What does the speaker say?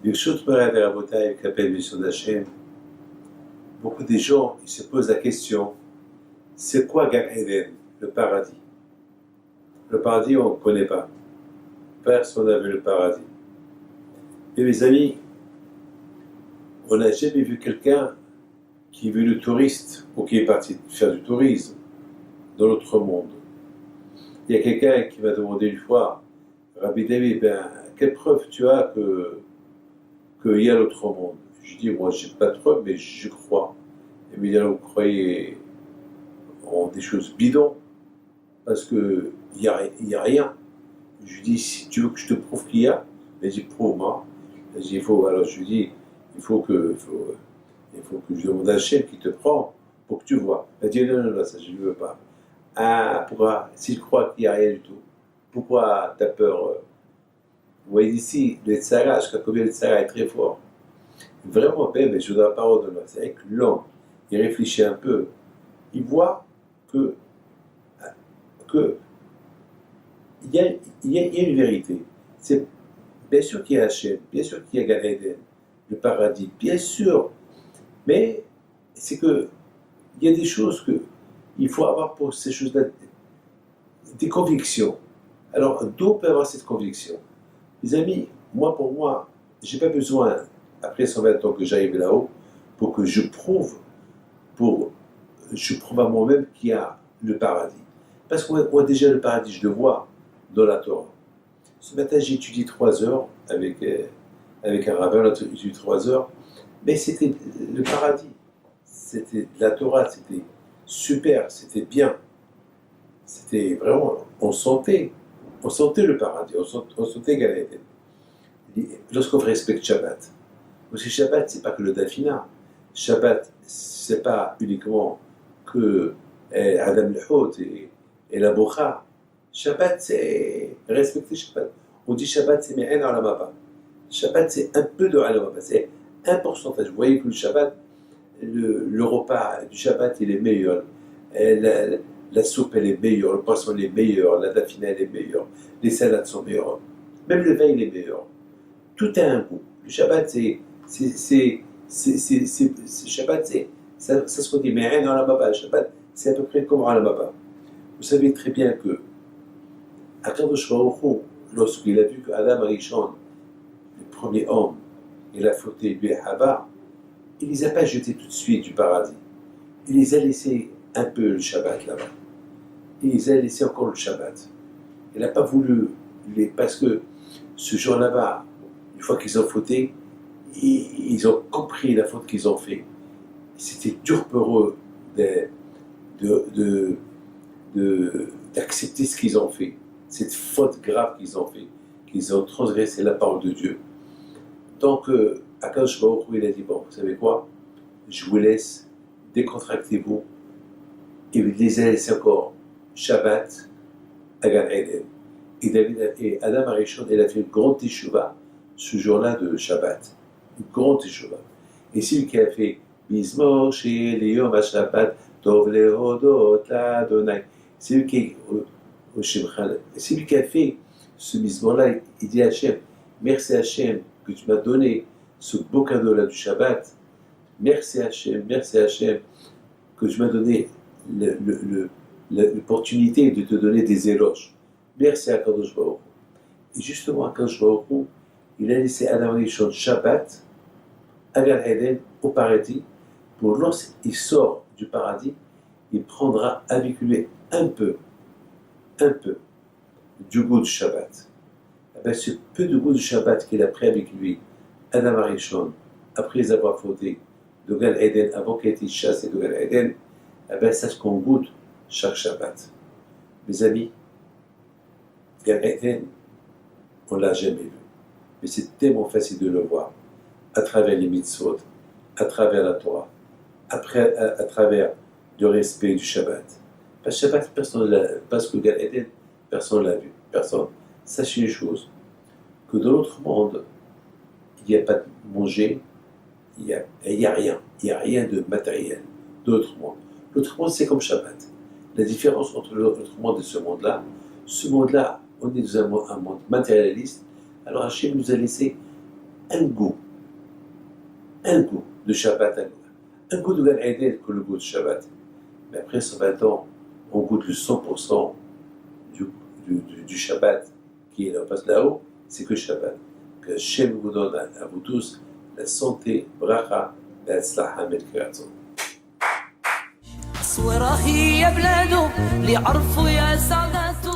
Birshut Moray et Rabotai, avec la bénédiction d'Hachem, beaucoup de gens ils se posent la question, c'est quoi Gan Eden, le paradis? Le paradis, on ne connaît pas. Personne n'a vu le paradis. Et mes amis, on n'a jamais vu quelqu'un qui est venu touriste ou qui est parti faire du tourisme dans l'autre monde. Il y a quelqu'un qui m'a demandé une fois, Rabbi David, quelle preuve tu as qu'il y a l'autre monde? Je dis, moi, je n'ai pas de preuve, mais je crois. Et me dit, alors, vous croyez en des choses bidons? Parce qu'il n'y a rien. Je lui dis, si tu veux que je te prouve qu'il y a, il dit, prouve-moi. Alors je lui dis, il faut que je demande à Hachem qui te prend pour que tu vois. Elle dit, non, ça je ne veux pas. Ah, pourquoi? S'il croit qu'il n'y a rien du tout, pourquoi tu as peur? Vous voyez ici, le Tzara, jusqu'à combien le Tzara est très fort. Vraiment, mais je donne la parole de l'homme. C'est avec l'homme, il réfléchit un peu, il voit que il y a une vérité. C'est bien sûr qu'il y a Hachem, bien sûr qu'il y a Gan Eden, le paradis, bien sûr. Mais c'est que il y a des choses que il faut avoir pour ces choses-là des convictions. Alors, d'où on peut avoir cette conviction? Les amis, pour moi, j'ai pas besoin, après 120 ans que j'arrive là-haut, pour que je prouve à moi-même qu'il y a le paradis. Parce que moi, déjà, le paradis, je le vois dans la Torah. Ce matin, j'ai étudié 3 heures avec un rabbin, on a étudié 3 heures, mais c'était le paradis. C'était la Torah, c'était super, c'était bien. C'était vraiment, on sentait le paradis, on sentait Gan Eden. Lorsqu'on respecte Shabbat, parce que Shabbat, c'est pas que le Dafina. Shabbat, c'est pas uniquement que Adam Lehot et la Bocha. Shabbat, c'est respecter Shabbat. On dit Shabbat, c'est Me'en Alamaba. Shabbat, c'est un peu de Alamaba, c'est un pourcentage. Vous voyez que le Shabbat, le repas du Shabbat, il est meilleur. La soupe, elle est meilleure, le poisson, il est meilleur, la dafina, elle est meilleure, les salades sont meilleures. Même le vin, il est meilleur. Tout a un goût. Le Shabbat, Shabbat, ça se dit, mais rien dans la baba. Le Shabbat, c'est à peu près comme à la baba. Vous savez très bien que Akadosh Baruch Hu, lorsqu'il a vu qu'Adam Arishon, le premier homme, il a fauté lui et Hava, il ne les a pas jetés tout de suite du paradis. Il les a laissés un peu le Shabbat là-bas. Il les a laissés encore le Shabbat. Il n'a pas voulu parce que ce jour là-bas, une fois qu'ils ont fauté, ils ont compris la faute qu'ils ont fait. C'était dur pour eux d'accepter ce qu'ils ont fait, cette faute grave qu'ils ont fait, qu'ils ont transgressé la parole de Dieu. Donc, Akadosh Baruch Hu, il a dit, bon, vous savez quoi? Je vous laisse, décontractez-vous, et il les a laissés encore Shabbat à Gan Eden. Et Adam Arishon, il a fait une grande teshuva ce jour-là de Shabbat. Une grande teshuva. Et celui qui a fait Mizmor chez Leyom à Shabbat, Tov Lehodot l'Adonai. C'est lui qui au Shemchal. C'est lui qui a fait ce Mizmor-là. Il dit à Hachem, merci Hachem que tu m'as donné ce beau cadeau-là du Shabbat. Merci Hachem que tu m'as donné l'opportunité de te donner des éloges. Merci à Kadosh Baruch Hu. Et justement, Kadosh Baruch Hu, il a laissé Adam Rishon Shabbat à Gan Eden, au paradis, pour lorsqu'il sort du paradis, il prendra avec lui un peu du goût du Shabbat. Et bien, ce peu de goût du Shabbat qu'il a pris avec lui, Adam Rishon, après les avoir fauté de Gan Eden, avant qu'il ait été chassé de Gan Eden, et bien, c'est ce qu'on goûte chaque Shabbat. Mes amis, Gan Eden, on ne l'a jamais vu. Mais c'est tellement facile de le voir, à travers les mitzvot, à travers la Torah, à travers le respect du Shabbat. Parce que Shabbat, parce que Gan Eden, personne ne l'a vu. Personne. Sachez une chose, que dans l'autre monde, il n'y a pas de manger, il n'y a rien. Il n'y a rien de matériel de l'autre monde. L'autre monde, c'est comme Shabbat. La différence entre l'autre monde et ce monde-là, on est dans un monde matérialiste. Alors Hachem nous a laissé un goût de Shabbat, un goût de Gan Eden que le goût de Shabbat. Mais après 120 ans, on goûte le 100% du Shabbat qui est là, parce que là-haut, c'est que Shabbat. Que Hachem vous donne à vous tous la santé, bracha, la tzlaha, melkiraton. صورة هي بلادو اللي عرفوا يا ساداتو